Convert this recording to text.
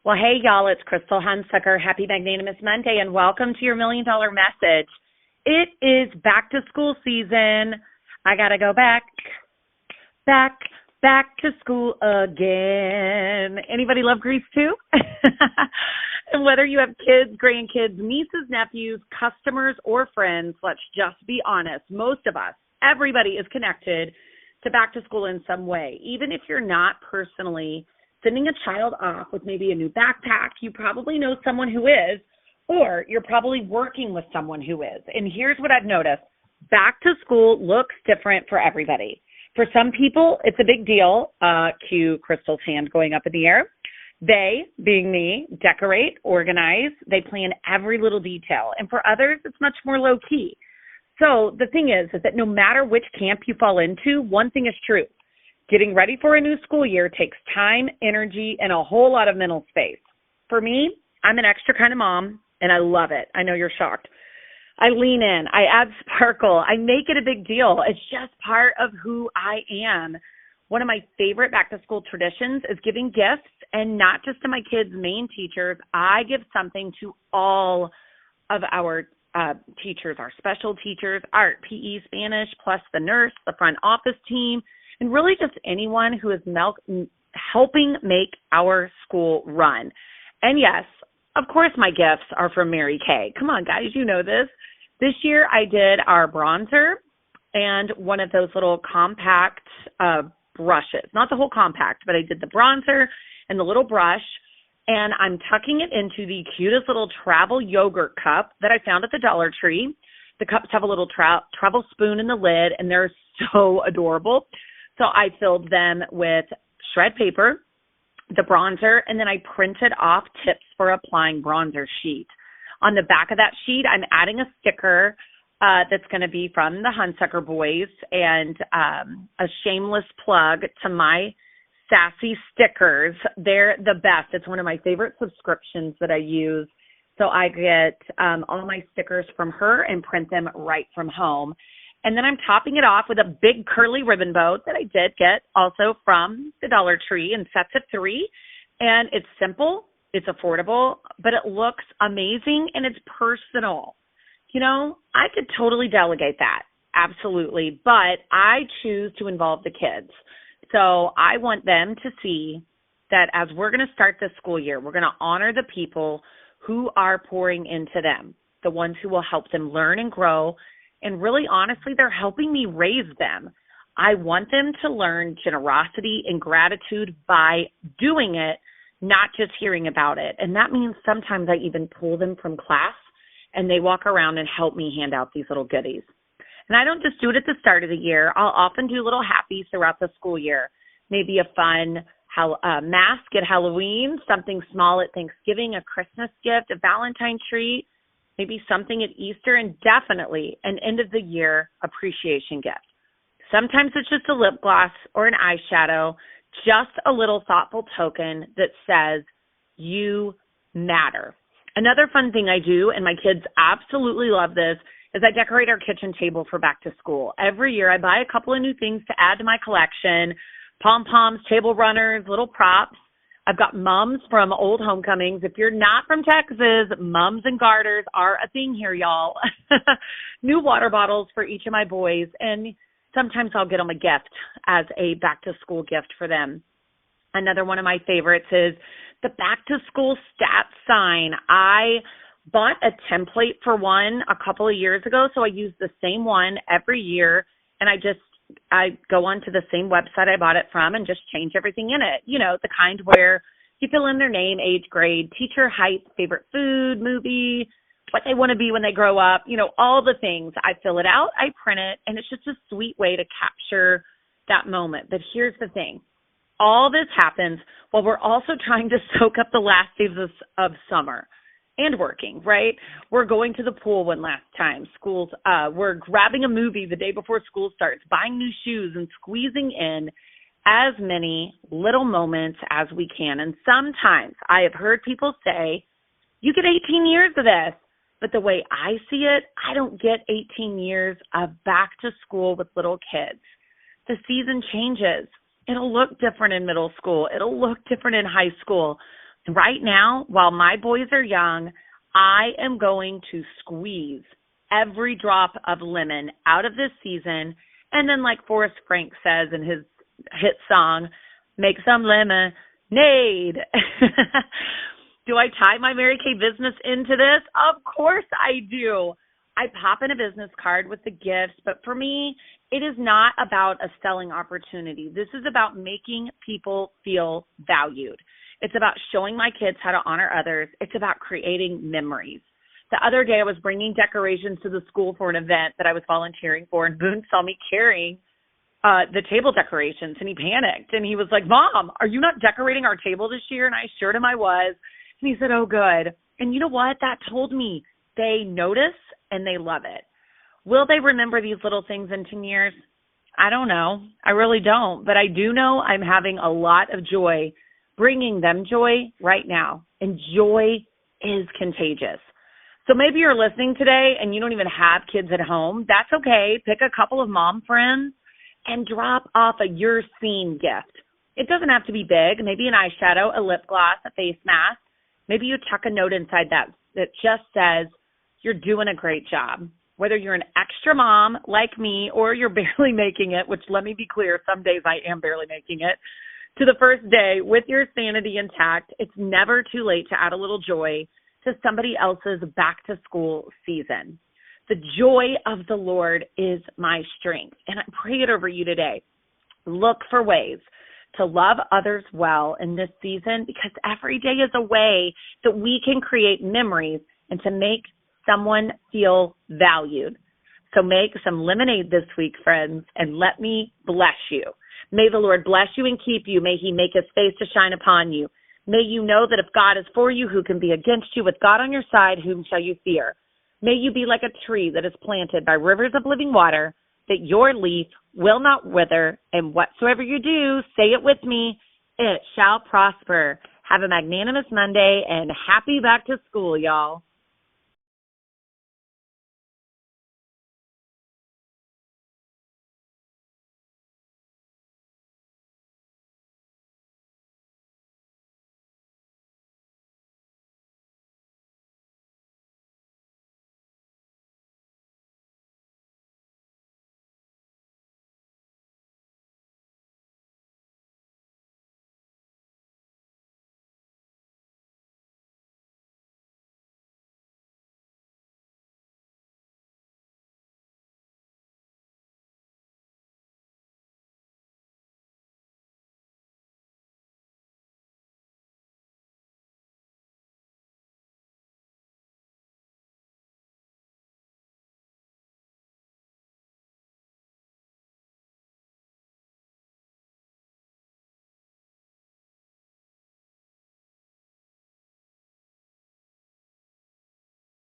Well, hey, y'all, it's Krystal Hunsucker. Happy Magnanimous Monday, and welcome to your $1,000,000 message. It is back to school season. I got to go back to school again. Anybody love Grease too? And whether you have kids, grandkids, nieces, nephews, customers, or friends, let's just be honest. Most of us, everybody is connected to back to school in some way. Even if you're not personally sending a child off with maybe a new backpack, you probably know someone who is, or you're probably working with someone who is. And here's what I've noticed. Back to school looks different for everybody. For some people, it's a big deal. Cue Krystal's hand going up in the air. They, being me, decorate, organize. They plan every little detail. And for others, it's much more low-key. So the thing is that no matter which camp you fall into, one thing is true. Getting ready for a new school year takes time, energy, and a whole lot of mental space. For me, I'm an extra kind of mom, and I love it. I know you're shocked. I lean in. I add sparkle. I make it a big deal. It's just part of who I am. One of my favorite back-to-school traditions is giving gifts, and not just to my kids' main teachers. I give something to all of our teachers, our special teachers, art, PE, Spanish, plus the nurse, the front office team, and really just anyone who is helping make our school run. And yes, of course my gifts are from Mary Kay. Come on, guys, you know this. This year I did our bronzer and one of those little compact brushes. Not the whole compact, but I did the bronzer and the little brush. And I'm tucking it into the cutest little travel yogurt cup that I found at the Dollar Tree. The cups have a little travel spoon in the lid, and they're so adorable. So I filled them with shred paper, the bronzer, and then I printed off tips for applying bronzer sheet. On the back of that sheet, I'm adding a sticker that's going to be from the Hunsucker boys, and a shameless plug to my Sassy stickers. They're the best. It's one of my favorite subscriptions that I use. So I get all my stickers from her and print them right from home. And then I'm topping it off with a big curly ribbon bow that I did get also from the Dollar Tree in sets of 3. And it's simple, it's affordable, but it looks amazing and it's personal. You know, I could totally delegate that, absolutely, but I choose to involve the kids. So I want them to see that as we're going to start this school year, we're going to honor the people who are pouring into them, the ones who will help them learn and grow. And really, honestly, they're helping me raise them. I want them to learn generosity and gratitude by doing it, not just hearing about it. And that means sometimes I even pull them from class and they walk around and help me hand out these little goodies. And I don't just do it at the start of the year. I'll often do little happies throughout the school year. Maybe a fun mask at Halloween, something small at Thanksgiving, a Christmas gift, a Valentine treat, maybe something at Easter, and definitely an end-of-the-year appreciation gift. Sometimes it's just a lip gloss or an eyeshadow, just a little thoughtful token that says, you matter. Another fun thing I do, and my kids absolutely love this, is I decorate our kitchen table for back to school. Every year I buy a couple of new things to add to my collection, pom-poms, table runners, little props. I've got mums from old homecomings. If you're not from Texas, mums and garters are a thing here, y'all. New water bottles for each of my boys, and sometimes I'll get them a gift as a back-to-school gift for them. Another one of my favorites is the back-to-school stat sign. I bought a template for one a couple of years ago, so I use the same one every year, and I go onto the same website I bought it from and just change everything in it. You know, the kind where you fill in their name, age, grade, teacher, height, favorite food, movie, what they want to be when they grow up, you know, all the things. I fill it out, I print it, and it's just a sweet way to capture that moment. But here's the thing. All this happens while we're also trying to soak up the last days of summer. And working, right? We're going to the pool one last time. We're grabbing a movie the day before school starts, buying new shoes, and squeezing in as many little moments as we can. And sometimes I have heard people say, you get 18 years of this. But the way I see it, I don't get 18 years of back to school with little kids. The season changes. It'll look different in middle school. It'll look different in high school. Right now, while my boys are young, I am going to squeeze every drop of lemon out of this season. And then, like Forrest Frank says in his hit song, make some lemonade. Do I tie my Mary Kay business into this? Of course I do. I pop in a business card with the gifts, but for me, it is not about a selling opportunity. This is about making people feel valued. It's about showing my kids how to honor others. It's about creating memories. The other day, I was bringing decorations to the school for an event that I was volunteering for, and Boone saw me carrying the table decorations, and he panicked. And he was like, Mom, are you not decorating our table this year? And I assured him I was. And he said, oh, good. And you know what? That told me they notice and they love it. Will they remember these little things in 10 years? I don't know. I really don't. But I do know I'm having a lot of joy bringing them joy right now. And joy is contagious. So maybe you're listening today and you don't even have kids at home. That's okay. Pick a couple of mom friends and drop off a You're Seen gift. It doesn't have to be big. Maybe an eyeshadow, a lip gloss, a face mask. Maybe you tuck a note inside that just says, you're doing a great job. Whether you're an extra mom like me or you're barely making it, which let me be clear, some days I am barely making it, to the first day with your sanity intact, it's never too late to add a little joy to somebody else's back-to-school season. The joy of the Lord is my strength, and I pray it over you today. Look for ways to love others well in this season because every day is a way that we can create memories and to make someone feel valued. So make some lemonade this week, friends, and let me bless you. May the Lord bless you and keep you. May he make his face to shine upon you. May you know that if God is for you, who can be against you? With God on your side, whom shall you fear? May you be like a tree that is planted by rivers of living water, that your leaf will not wither, and whatsoever you do, say it with me, it shall prosper. Have a magnanimous Monday, and happy back to school, y'all.